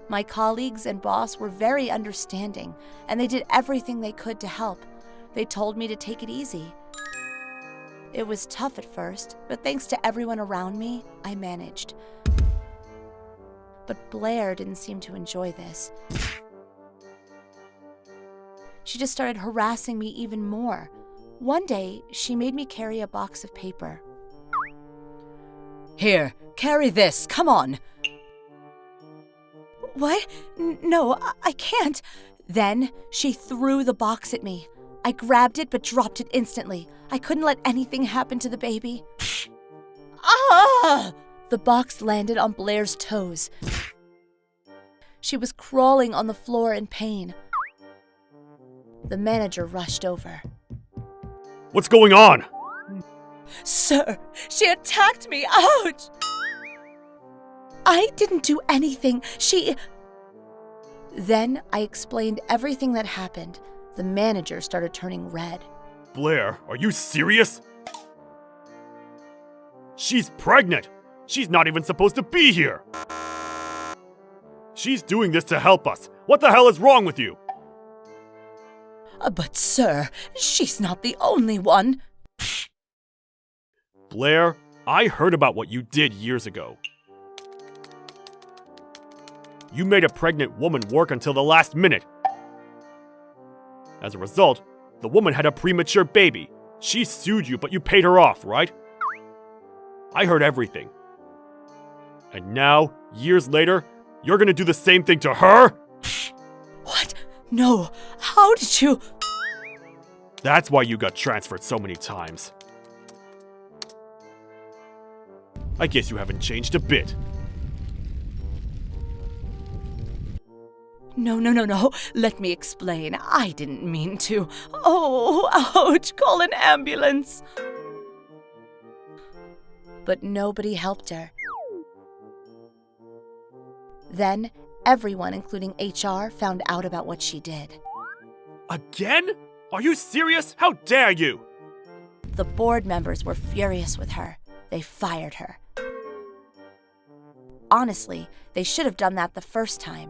My colleagues and boss were very understanding, and they did everything they could to help. They told me to take it easy. It was tough at first, but thanks to everyone around me, I managed. But Blair didn't seem to enjoy this. She just started harassing me even more. One day, she made me carry a box of paper. Here, carry this. Come on. What? No, I can't. Then she threw the box at me. I grabbed it but dropped it instantly. I couldn't let anything happen to the baby. Ah! The box landed on Blair's toes. She was crawling on the floor in pain. The manager rushed over. What's going on? Sir, she attacked me. Ouch! I didn't do anything. Then I explained everything that happened. The manager started turning red. Blair, are you serious? She's pregnant! She's not even supposed to be here! She's doing this to help us! What the hell is wrong with you? But sir, she's not the only one. Blair, I heard about what you did years ago. You made a pregnant woman work until the last minute. As a result, the woman had a premature baby. She sued you, but you paid her off, right? I heard everything. And now, years later, you're gonna do the same thing to her? What? No, how did you? That's why you got transferred so many times. I guess you haven't changed a bit. No. Let me explain. I didn't mean to. Oh, ouch. Call an ambulance. But nobody helped her. Then, everyone, including HR, found out about what she did. Again? Are you serious? How dare you? The board members were furious with her. They fired her. Honestly, they should have done that the first time.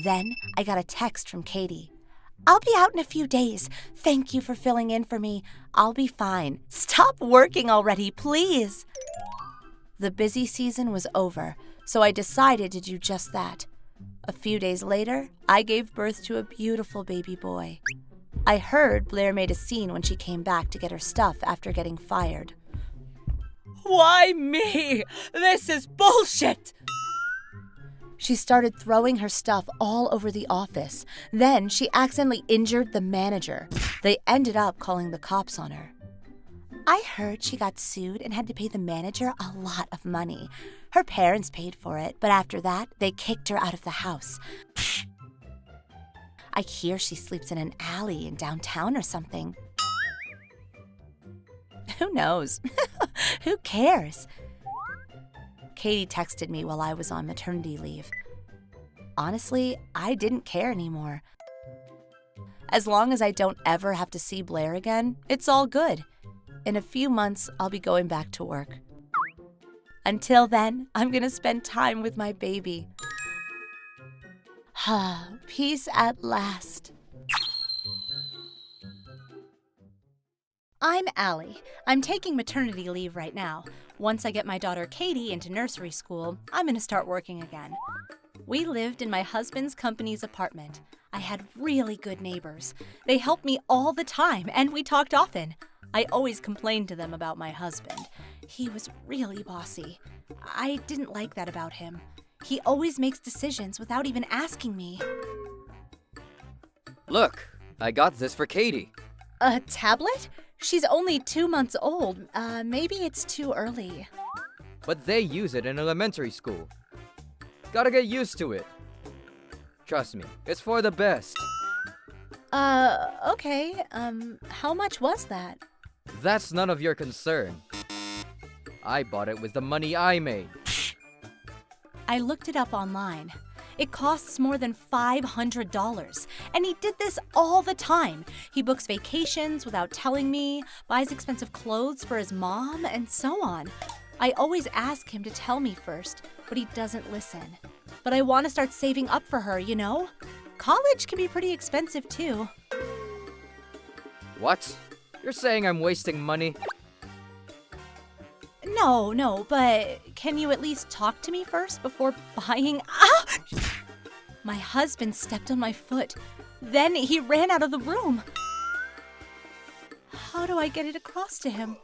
Then I got a text from Katie. "I'll be out in a few days. Thank you for filling in for me. I'll be fine. Stop working already, please." The busy season was over, so I decided to do just that. A few days later, I gave birth to a beautiful baby boy. I heard Blair made a scene when she came back to get her stuff after getting fired. Why me? This is bullshit! She started throwing her stuff all over the office. Then she accidentally injured the manager. They ended up calling the cops on her. I heard she got sued and had to pay the manager a lot of money. Her parents paid for it, but after that, they kicked her out of the house. I hear she sleeps in an alley in downtown or something. Who knows? Who cares? Katie texted me while I was on maternity leave. Honestly, I didn't care anymore. As long as I don't ever have to see Blair again, it's all good. In a few months, I'll be going back to work. Until then, I'm gonna spend time with my baby. Peace at last. I'm Allie. I'm taking maternity leave right now. Once I get my daughter Katie into nursery school, I'm gonna start working again. We lived in my husband's company's apartment. I had really good neighbors. They helped me all the time, and we talked often. I always complained to them about my husband. He was really bossy. I didn't like that about him. He always makes decisions without even asking me. Look, I got this for Katie. A tablet? She's only 2 months old. Maybe it's too early. But they use it in elementary school. Gotta get used to it. Trust me, it's for the best. Okay. How much was that? That's none of your concern. I bought it with the money I made. I looked it up online. It costs more than $500, and he did this all the time. He books vacations without telling me, buys expensive clothes for his mom, and so on. I always ask him to tell me first, but he doesn't listen. But I want to start saving up for her, you know? College can be pretty expensive, too. What? You're saying I'm wasting money? No, but can you at least talk to me first before buying? Ah! My husband stepped on my foot. Then he ran out of the room. How do I get it across to him?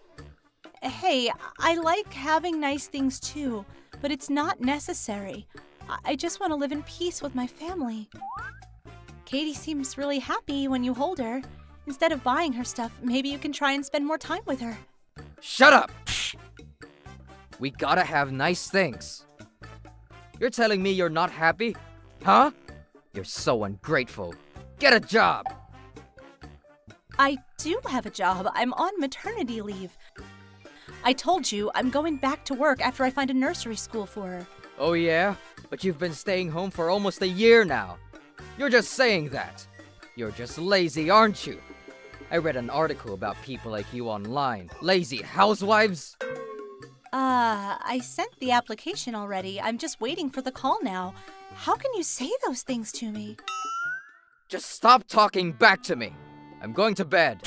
Hey, I like having nice things too, but it's not necessary. I just want to live in peace with my family. Katie seems really happy when you hold her. Instead of buying her stuff, maybe you can try and spend more time with her. Shut up! We gotta have nice things. You're telling me you're not happy? Huh? You're so ungrateful. Get a job! I do have a job. I'm on maternity leave. I told you I'm going back to work after I find a nursery school for her. Oh yeah? But you've been staying home for almost a year now. You're just saying that. You're just lazy, aren't you? I read an article about people like you online. Lazy housewives? I sent the application already. I'm just waiting for the call now. How can you say those things to me? Just stop talking back to me. I'm going to bed.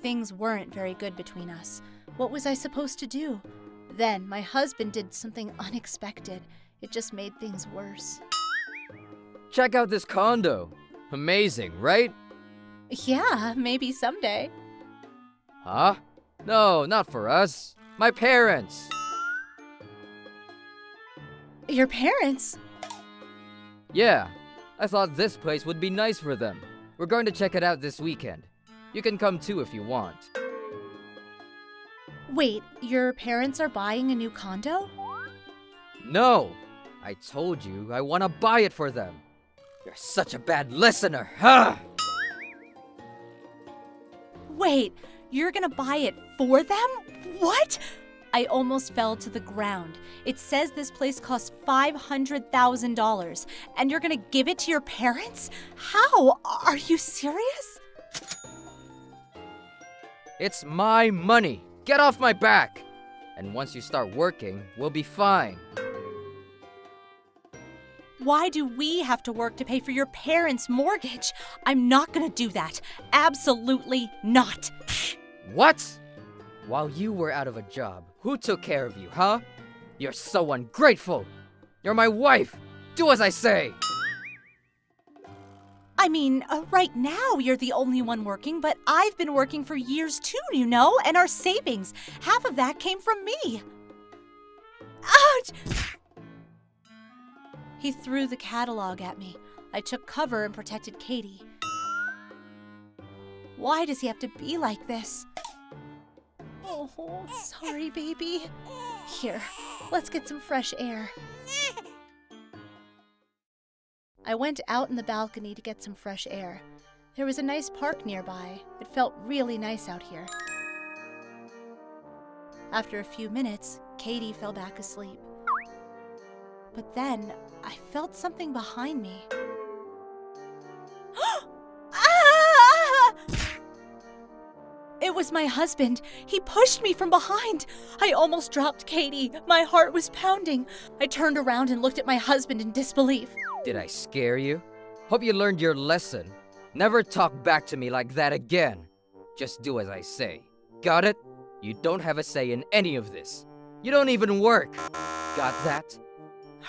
Things weren't very good between us. What was I supposed to do? Then my husband did something unexpected. It just made things worse. Check out this condo. Amazing, right? Yeah, maybe someday. Huh? No, not for us. My parents. Your parents? Yeah, I thought this place would be nice for them. We're going to check it out this weekend. You can come too if you want. Wait, your parents are buying a new condo? No! I told you I want to buy it for them. You're such a bad listener, huh? Wait, you're gonna buy it for them? What? I almost fell to the ground. It says this place costs $500,000, and you're gonna give it to your parents? How? Are you serious? It's my money. Get off my back. And once you start working, we'll be fine. Why do we have to work to pay for your parents' mortgage? I'm not gonna do that. Absolutely not. What? While you were out of a job, who took care of you, huh? You're so ungrateful. You're my wife. Do as I say. I mean, right now you're the only one working, but I've been working for years too, you know, and our savings, half of that came from me. Ouch! He threw the catalog at me. I took cover and protected Katie. Why does he have to be like this? Oh, sorry, baby. Here, let's get some fresh air. I went out in the balcony to get some fresh air. There was a nice park nearby. It felt really nice out here. After a few minutes, Katie fell back asleep. But then, I felt something behind me. Ah! It was my husband. He pushed me from behind. I almost dropped Katie. My heart was pounding. I turned around and looked at my husband in disbelief. Did I scare you? Hope you learned your lesson. Never talk back to me like that again. Just do as I say. Got it? You don't have a say in any of this. You don't even work. Got that?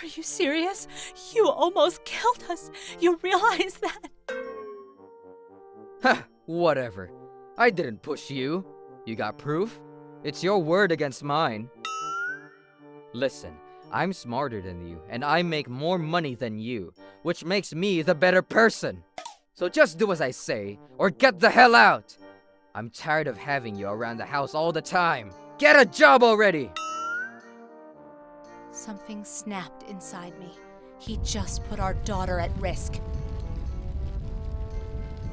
Are you serious? You almost killed us. You realize that? Ha! Whatever. I didn't push you. You got proof? It's your word against mine. Listen, I'm smarter than you, and I make more money than you, which makes me the better person. So just do as I say, or get the hell out! I'm tired of having you around the house all the time. Get a job already! Something snapped inside me. He just put our daughter at risk.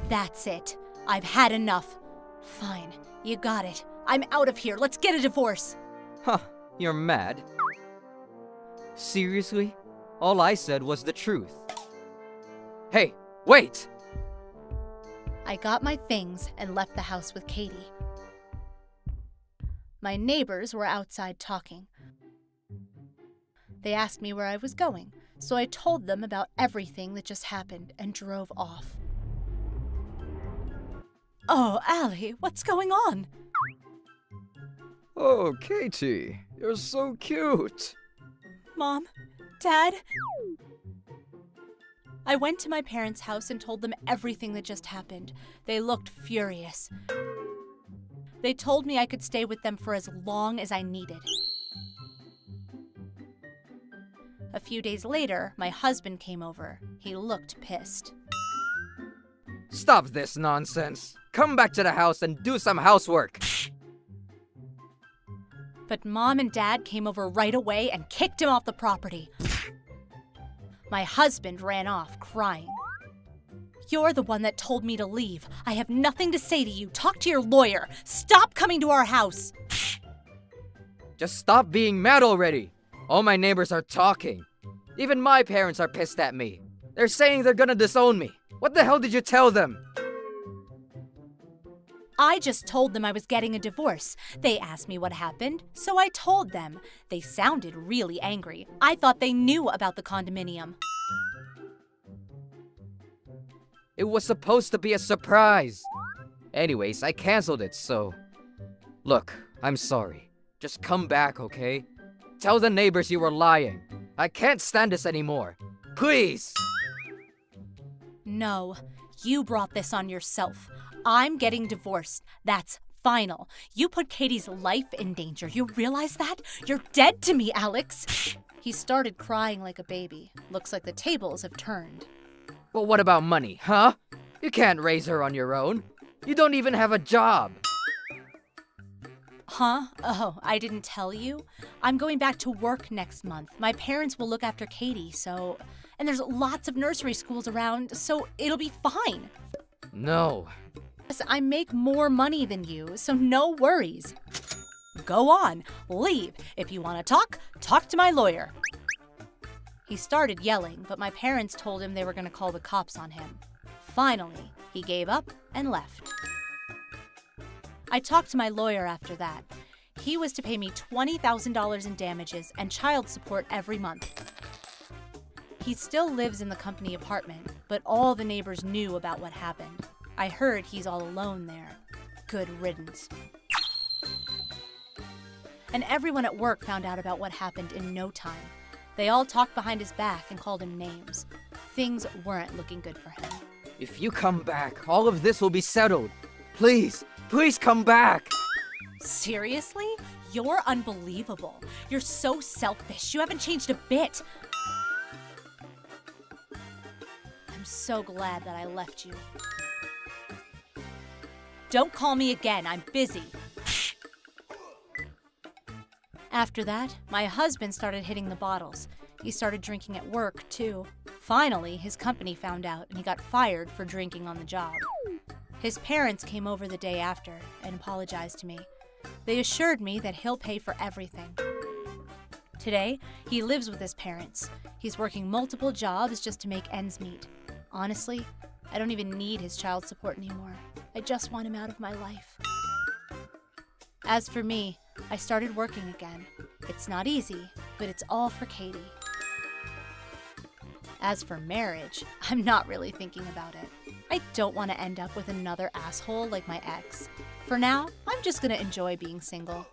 That's it. I've had enough. Fine, you got it. I'm out of here. Let's get a divorce. Huh, you're mad? Seriously? All I said was the truth. Hey, wait! I got my things and left the house with Katie. My neighbors were outside talking. They asked me where I was going, so I told them about everything that just happened and drove off. Oh, Allie, what's going on? Oh, Katie, you're so cute. Mom? Dad? I went to my parents' house and told them everything that just happened. They looked furious. They told me I could stay with them for as long as I needed. A few days later, my husband came over. He looked pissed. Stop this nonsense. Come back to the house and do some housework. But Mom and Dad came over right away and kicked him off the property. My husband ran off, crying. You're the one that told me to leave. I have nothing to say to you. Talk to your lawyer. Stop coming to our house. Just stop being mad already. All my neighbors are talking. Even my parents are pissed at me. They're saying they're gonna disown me. What the hell did you tell them? I just told them I was getting a divorce. They asked me what happened, so I told them. They sounded really angry. I thought they knew about the condominium. It was supposed to be a surprise. Anyways, I canceled it, so... Look, I'm sorry. Just come back, okay? Tell the neighbors you were lying. I can't stand this anymore. Please! No, you brought this on yourself. I'm getting divorced. That's final. You put Katie's life in danger. You realize that? You're dead to me, Alex. He started crying like a baby. Looks like the tables have turned. Well, what about money, huh? You can't raise her on your own. You don't even have a job. Huh? Oh, I didn't tell you? I'm going back to work next month. My parents will look after Katie, so... And there's lots of nursery schools around, so it'll be fine. No. Yes, I make more money than you, so no worries. Go on, leave. If you want to talk to my lawyer. He started yelling, but my parents told him they were going to call the cops on him. Finally, he gave up and left. I talked to my lawyer after that. He was to pay me $20,000 in damages and child support every month. He still lives in the company apartment, but all the neighbors knew about what happened. I heard he's all alone there. Good riddance. And everyone at work found out about what happened in no time. They all talked behind his back and called him names. Things weren't looking good for him. If you come back, all of this will be settled. Please, please come back. Seriously? You're unbelievable. You're so selfish. You haven't changed a bit. I'm so glad that I left you. Don't call me again. I'm busy. After that, my husband started hitting the bottles. He started drinking at work, too. Finally, his company found out and he got fired for drinking on the job. His parents came over the day after and apologized to me. They assured me that he'll pay for everything. Today, he lives with his parents. He's working multiple jobs just to make ends meet. Honestly, I don't even need his child support anymore. I just want him out of my life. As for me, I started working again. It's not easy, but it's all for Katie. As for marriage, I'm not really thinking about it. I don't want to end up with another asshole like my ex. For now, I'm just gonna enjoy being single.